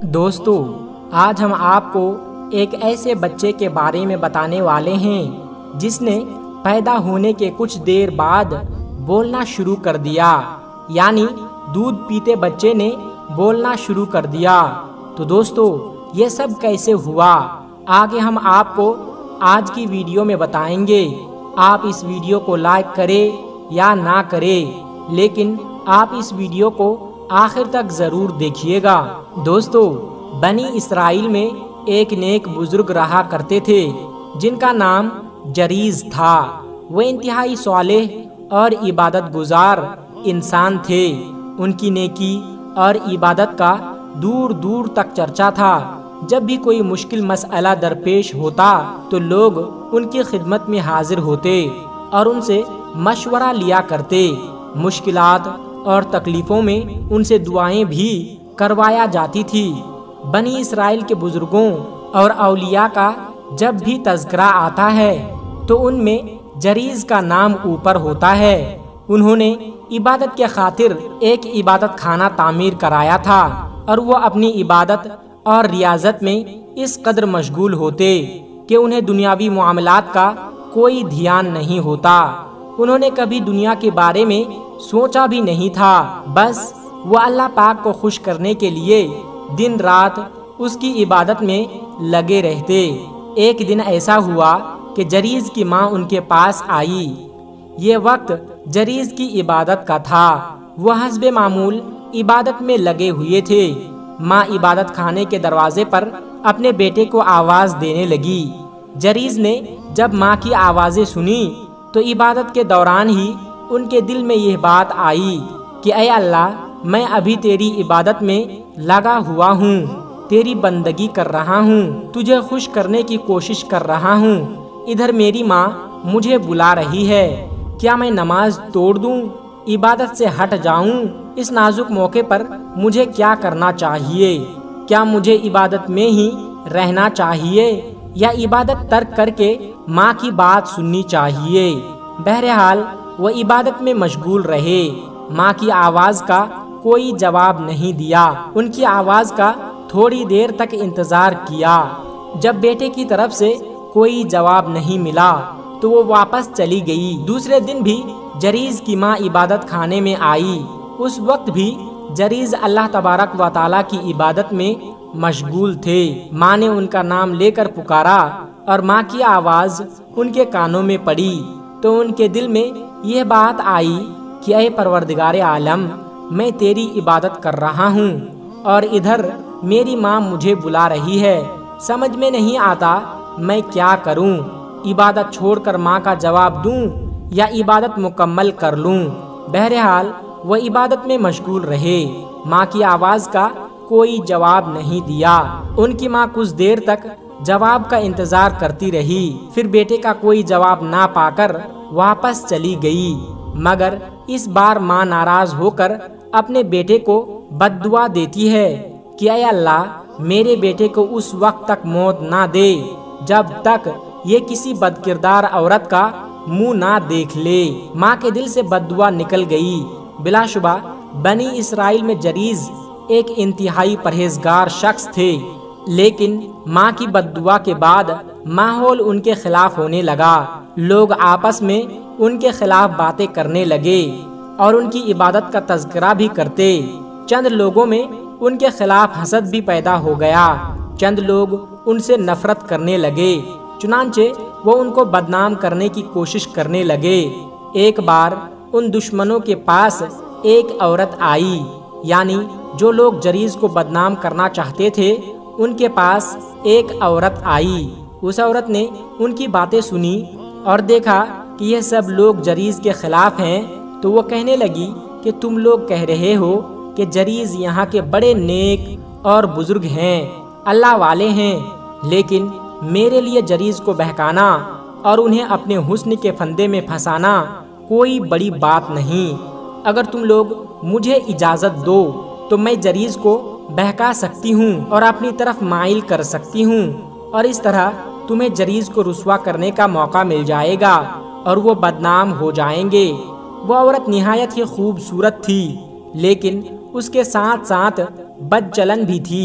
دوستو، آج ہم آپ کو ایک ایسے بچے کے بارے میں بتانے والے ہیں جس نے پیدا ہونے کے کچھ دیر بعد بولنا شروع کر دیا، یعنی دودھ پیتے بچے نے بولنا شروع کر دیا۔ تو دوستو، یہ سب کیسے ہوا، آگے ہم آپ کو آج کی ویڈیو میں بتائیں گے۔ آپ اس ویڈیو کو لائک کریں یا نہ کریں، لیکن آپ اس ویڈیو کو آخر تک ضرور دیکھیے گا۔ دوستو، بنی اسرائیل میں ایک نیک بزرگ رہا کرتے تھے جن کا نام جریز تھا۔ وہ انتہائی صالح اور عبادت گزار انسان تھے۔ ان کی نیکی اور عبادت کا دور دور تک چرچا تھا۔ جب بھی کوئی مشکل مسئلہ درپیش ہوتا تو لوگ ان کی خدمت میں حاضر ہوتے اور ان سے مشورہ لیا کرتے۔ مشکلات اور تکلیفوں میں ان سے دعائیں بھی کروایا جاتی تھی۔ بنی اسرائیل کے بزرگوں اور اولیاء کا جب بھی تذکرہ آتا ہے تو ان میں جریز کا نام اوپر ہوتا ہے۔ انہوں نے عبادت کے خاطر ایک عبادت خانہ تعمیر کرایا تھا اور وہ اپنی عبادت اور ریاضت میں اس قدر مشغول ہوتے کہ انہیں دنیاوی معاملات کا کوئی دھیان نہیں ہوتا۔ انہوں نے کبھی دنیا کے بارے میں سوچا بھی نہیں تھا، بس وہ اللہ پاک کو خوش کرنے کے لیے دن رات اس کی عبادت میں لگے رہتے۔ ایک دن ایسا ہوا کہ جریز کی ماں ان کے پاس آئی۔ یہ وقت جریز کی عبادت کا تھا۔ وہ حسب معمول عبادت میں لگے ہوئے تھے۔ ماں عبادت خانے کے دروازے پر اپنے بیٹے کو آواز دینے لگی۔ جریز نے جب ماں کی آوازیں سنی تو عبادت کے دوران ہی ان کے دل میں یہ بات آئی کہ اے اللہ، میں ابھی تیری عبادت میں لگا ہوا ہوں، تیری بندگی کر رہا ہوں، تجھے خوش کرنے کی کوشش کر رہا ہوں۔ ادھر میری ماں مجھے بلا رہی ہے، کیا میں نماز توڑ دوں، عبادت سے ہٹ جاؤں؟ اس نازک موقع پر مجھے کیا کرنا چاہیے؟ کیا مجھے عبادت میں ہی رہنا چاہیے یا عبادت ترک کر کے ماں کی بات سننی چاہیے؟ بہرحال وہ عبادت میں مشغول رہے۔ ماں کی آواز کا کوئی جواب نہیں دیا۔ ان کی آواز کا تھوڑی دیر تک انتظار کیا۔ جب بیٹے کی طرف سے کوئی جواب نہیں ملا تو وہ واپس چلی گئی۔ دوسرے دن بھی جریز کی ماں عبادت خانے میں آئی۔ اس وقت بھی جریز اللہ تبارک و تعالیٰ کی عبادت میں مشغول تھے۔ ماں نے ان کا نام لے کر پکارا اور ماں کی آواز ان کے کانوں میں پڑی تو ان کے دل میں یہ بات آئی کہ اے پروردگار عالم، میں تیری عبادت کر رہا ہوں اور ادھر میری ماں مجھے بلا رہی ہے۔ سمجھ میں نہیں آتا میں کیا کروں، عبادت چھوڑ کر ماں کا جواب دوں یا عبادت مکمل کر لوں؟ بہرحال وہ عبادت میں مشغول رہے۔ ماں کی آواز کا کوئی جواب نہیں دیا۔ ان کی ماں کچھ دیر تک جواب کا انتظار کرتی رہی، پھر بیٹے کا کوئی جواب نہ پا کر واپس چلی گئی۔ مگر اس بار ماں ناراض ہو کر اپنے بیٹے کو بد دعا دیتی ہے کہ اے اللہ، میرے بیٹے کو اس وقت تک موت نہ دے جب تک یہ کسی بد کردار عورت کا منہ نہ دیکھ لے۔ ماں کے دل سے بد دعا نکل گئی۔ بلا شبہ بنی اسرائیل میں جریز ایک انتہائی پرہیزگار شخص تھے، لیکن ماں کی بد دعا کے بعد ماحول ان کے خلاف ہونے لگا۔ لوگ آپس میں ان کے خلاف باتیں کرنے لگے اور ان کی عبادت کا تذکرہ بھی کرتے۔ چند لوگوں میں ان کے خلاف حسد بھی پیدا ہو گیا۔ چند لوگ ان سے نفرت کرنے لگے، چنانچہ وہ ان کو بدنام کرنے کی کوشش کرنے لگے۔ ایک بار ان دشمنوں کے پاس ایک عورت آئی، یعنی جو لوگ جریز کو بدنام کرنا چاہتے تھے ان کے پاس ایک عورت آئی۔ اس عورت نے ان کی باتیں سنی اور دیکھا کہ یہ سب لوگ جریز کے خلاف ہیں تو وہ کہنے لگی کہ تم لوگ کہہ رہے ہو کہ جریز یہاں کے بڑے نیک اور بزرگ ہیں، اللہ والے ہیں، لیکن میرے لیے جریز کو بہکانا اور انہیں اپنے حسن کے پھندے میں پھنسانا کوئی بڑی بات نہیں۔ اگر تم لوگ مجھے اجازت دو تو میں جریز کو بہکا سکتی ہوں اور اپنی طرف مائل کر سکتی ہوں، اور اس طرح تمہیں جریز کو رسوا کرنے کا موقع مل جائے گا اور وہ بدنام ہو جائیں گے۔ وہ عورت نہایت ہی خوبصورت تھی، لیکن اس کے ساتھ ساتھ بد چلن بھی تھی۔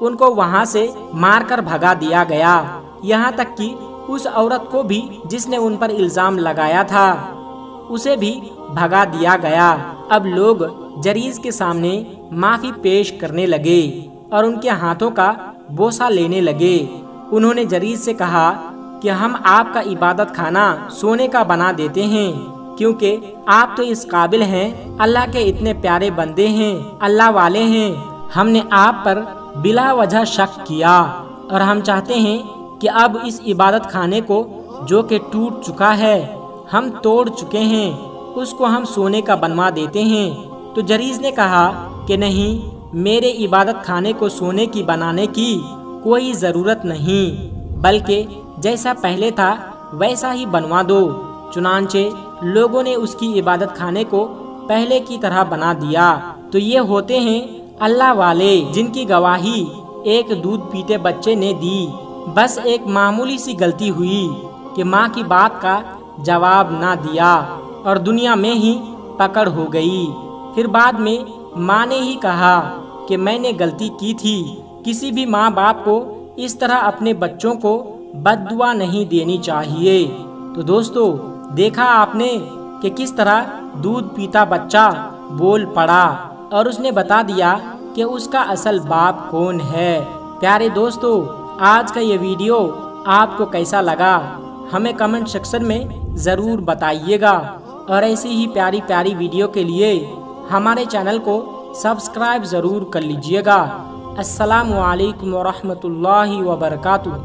ان کو وہاں سے مار کر بھگا دیا گیا، یہاں تک کہ اس عورت کو بھی جس نے ان پر الزام لگایا تھا اسے بھی بھگا دیا گیا۔ اب لوگ جریز کے سامنے معافی پیش کرنے لگے اور ان کے ہاتھوں کا بوسہ لینے لگے۔ انہوں نے جریز سے کہا کہ ہم آپ کا عبادت خانہ سونے کا بنا دیتے ہیں، کیونکہ آپ تو اس قابل ہیں، اللہ کے اتنے پیارے بندے ہیں، اللہ والے ہیں۔ ہم نے آپ پر بلا وجہ شک کیا اور ہم چاہتے ہیں کہ اب اس عبادت خانے کو جو کہ ٹوٹ چکا ہے، ہم توڑ چکے ہیں، اس کو ہم سونے کا بنوا دیتے ہیں۔ تو جریز نے کہا کہ نہیں، میرے عبادت خانے کو سونے کی بنانے کی کوئی ضرورت نہیں، بلکہ جیسا پہلے تھا ویسا ہی بنوا دو۔ چنانچہ لوگوں نے اس کی عبادت خانے کو پہلے کی طرح بنا دیا۔ تو یہ ہوتے ہیں اللہ والے جن کی گواہی ایک دودھ پیتے بچے نے دی۔ بس ایک معمولی سی غلطی ہوئی کہ ماں کی بات کا جواب نہ دیا اور دنیا میں ہی پکڑ ہو گئی۔ پھر بعد میں ماں نے ہی کہا کہ میں نے غلطی کی تھی۔ کسی بھی ماں باپ کو اس طرح اپنے بچوں کو بد دعا نہیں دینی چاہیے۔ تو دوستو، دیکھا آپ نے کہ کس طرح دودھ پیتا بچہ بول پڑا اور اس نے بتا دیا کہ اس کا اصل باپ کون ہے۔ پیارے دوستو، آج کا یہ ویڈیو آپ کو کیسا لگا ہمیں کمنٹ سیکشن میں ضرور بتائیے گا، اور ایسی ہی پیاری پیاری ویڈیو کے لیے ہمارے چینل کو سبسکرائب ضرور کر لیجئے گا۔ السلام علیکم ورحمۃ اللہ وبرکاتہ۔